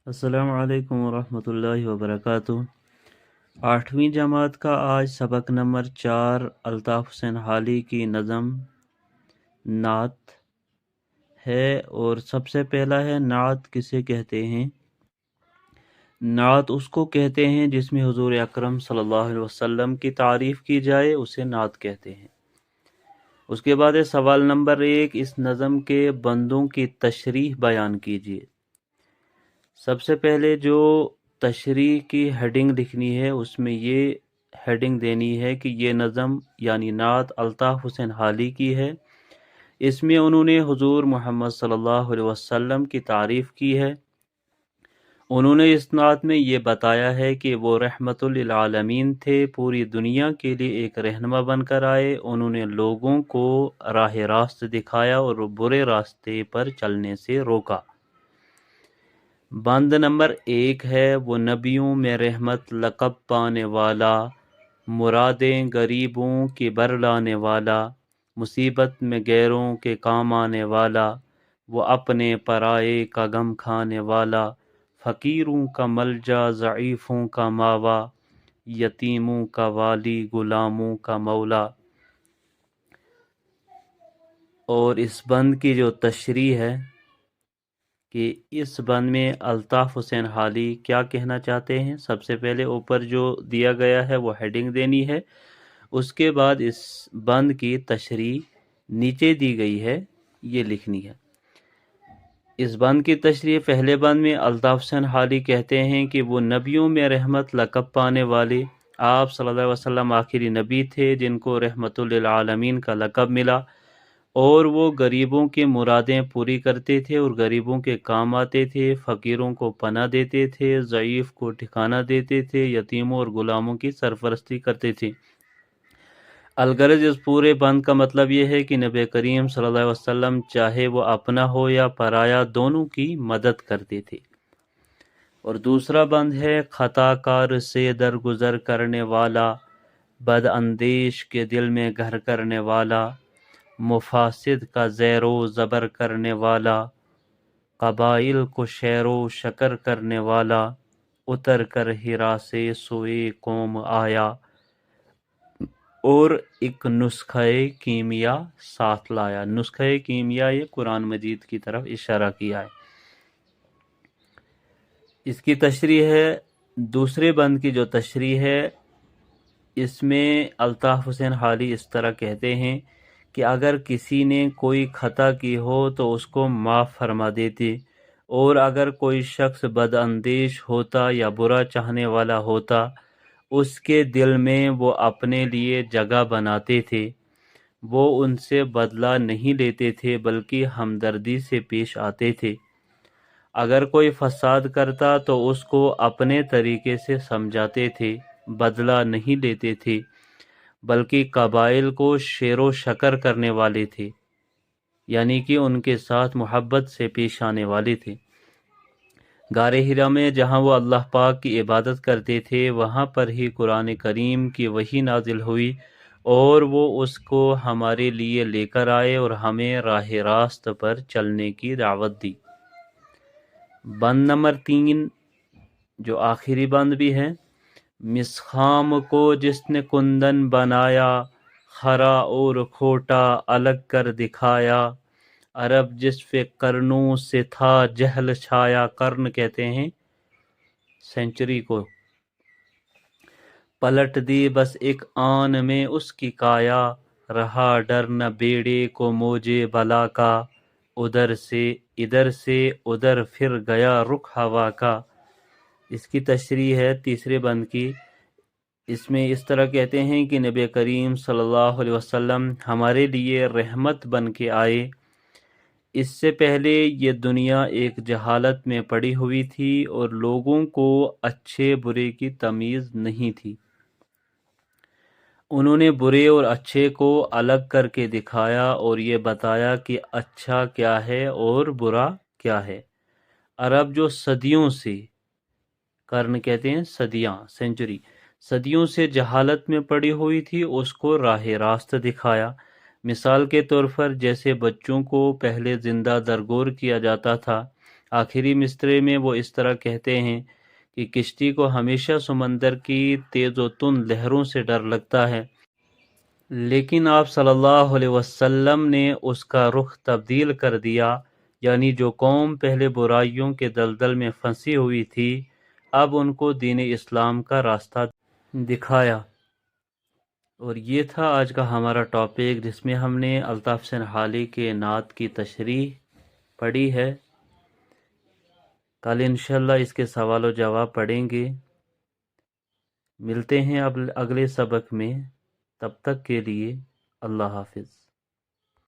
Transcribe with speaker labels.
Speaker 1: السلام علیکم ورحمۃ اللہ وبرکاتہ۔ 8ویں جماعت کا آج سبق نمبر 4 الطاف حسین حالی کی نظم نعت ہے، اور سب سے پہلا ہے نعت کسے کہتے ہیں؟ نعت اس کو کہتے ہیں جس میں حضور اکرم صلی اللہ علیہ وسلم کی تعریف کی جائے، اسے نعت کہتے ہیں۔ اس کے بعد ہے سوال نمبر 1، اس نظم کے بندوں کی تشریح بیان کیجیے۔ سب سے پہلے جو تشریح کی ہیڈنگ لکھنی ہے، اس میں یہ ہیڈنگ دینی ہے کہ یہ نظم یعنی نعت الطاف حسین حالی کی ہے۔ اس میں انہوں نے حضور محمد صلی اللہ علیہ وسلم کی تعریف کی ہے۔ انہوں نے اس نعت میں یہ بتایا ہے کہ وہ رحمت للعالمین تھے، پوری دنیا کے لیے ایک رہنما بن کر آئے۔ انہوں نے لوگوں کو راہ راست دکھایا اور برے راستے پر چلنے سے روکا۔ بند نمبر 1 ہے، وہ نبیوں میں رحمت لقب پانے والا، مرادیں غریبوں کی برلانے والا، مصیبت میں غیروں کے کام آنے والا، وہ اپنے پرائے کا غم کھانے والا، فقیروں کا ملجا، ضعیفوں کا ماوا، یتیموں کا والی، غلاموں کا مولا۔ اور اس بند کی جو تشریح ہے کہ اس بند میں الطاف حسین حالی کیا کہنا چاہتے ہیں، سب سے پہلے اوپر جو دیا گیا ہے وہ ہیڈنگ دینی ہے۔ اس کے بعد اس بند کی تشریح نیچے دی گئی ہے، یہ لکھنی ہے۔ اس بند کی تشریح پہلے بند میں الطاف حسین حالی کہتے ہیں کہ وہ نبیوں میں رحمت لقب پانے والے، آپ صلی اللہ علیہ وسلم آخری نبی تھے جن کو رحمت للعالمین کا لقب ملا، اور وہ غریبوں کی مرادیں پوری کرتے تھے اور غریبوں کے کام آتے تھے، فقیروں کو پناہ دیتے تھے، ضعیف کو ٹھکانہ دیتے تھے، یتیموں اور غلاموں کی سرپرستی کرتے تھے۔ الغرض اس پورے بند کا مطلب یہ ہے کہ نبی کریم صلی اللہ علیہ وسلم چاہے وہ اپنا ہو یا پرایا، دونوں کی مدد کرتے تھے۔ اور دوسرا بند ہے، خطا کار سے درگزر کرنے والا، بد اندیش کے دل میں گھر کرنے والا، مفاسد کا زیر و زبر کرنے والا، قبائل کو شیر و شکر کرنے والا، اتر کر ہرا سے سوئے قوم آیا، اور ایک نسخہ کیمیا ساتھ لایا۔ نسخہ کیمیا یہ قرآن مجید کی طرف اشارہ کیا ہے۔ اس کی تشریح ہے، دوسرے بند کی جو تشریح ہے، اس میں الطاف حسین حالی اس طرح کہتے ہیں کہ اگر کسی نے کوئی خطا کی ہو تو اس کو معاف فرما دیتے، اور اگر کوئی شخص بد اندیش ہوتا یا برا چاہنے والا ہوتا، اس کے دل میں وہ اپنے لیے جگہ بناتے تھے۔ وہ ان سے بدلہ نہیں لیتے تھے بلکہ ہمدردی سے پیش آتے تھے۔ اگر کوئی فساد کرتا تو اس کو اپنے طریقے سے سمجھاتے تھے، بدلہ نہیں لیتے تھے بلکہ قبائل کو شیر و شکر کرنے والے تھے، یعنی کہ ان کے ساتھ محبت سے پیش آنے والے تھے۔ غار ہرا میں جہاں وہ اللہ پاک کی عبادت کرتے تھے، وہاں پر ہی قرآن کریم کی وحی نازل ہوئی، اور وہ اس کو ہمارے لیے لے کر آئے اور ہمیں راہ راست پر چلنے کی دعوت دی۔ بند نمبر 3 جو آخری بند بھی ہے، مسخام کو جس نے کندن بنایا، خرا اور کھوٹا الگ کر دکھایا، عرب جس پہ قرنوں سے تھا جہل چھایا، قرن کہتے ہیں سینچری کو، پلٹ دی بس ایک آن میں اس کی کایا، رہا ڈر نہ بیڑے کو موجے بلا کا، ادھر سے ادھر پھر گیا رخ ہوا کا۔ اس کی تشریح ہے تیسرے بند کی، اس میں اس طرح کہتے ہیں کہ نبی کریم صلی اللہ علیہ وسلم ہمارے لیے رحمت بن کے آئے۔ اس سے پہلے یہ دنیا ایک جہالت میں پڑی ہوئی تھی اور لوگوں کو اچھے برے کی تمیز نہیں تھی۔ انہوں نے برے اور اچھے کو الگ کر کے دکھایا اور یہ بتایا کہ اچھا کیا ہے اور برا کیا ہے۔ عرب جو صدیوں سے، قرن کہتے ہیں صدیاں، سینچری، صدیوں سے جہالت میں پڑی ہوئی تھی، اس کو راہ راست دکھایا۔ مثال کے طور پر جیسے بچوں کو پہلے زندہ درگور کیا جاتا تھا، آخری مصرعے میں وہ اس طرح کہتے ہیں کہ کشتی کو ہمیشہ سمندر کی تیز و تند لہروں سے ڈر لگتا ہے، لیکن آپ صلی اللہ علیہ وسلم نے اس کا رخ تبدیل کر دیا، یعنی جو قوم پہلے برائیوں کے دلدل میں پھنسی ہوئی تھی، اب ان کو دین اسلام کا راستہ دکھایا۔ اور یہ تھا آج کا ہمارا ٹاپک، جس میں ہم نے الطاف حسین حالی کے نعت کی تشریح پڑھی ہے۔ کل انشاءاللہ اس کے سوال و جواب پڑھیں گے۔ ملتے ہیں اب اگلے سبق میں، تب تک کے لیے اللہ حافظ۔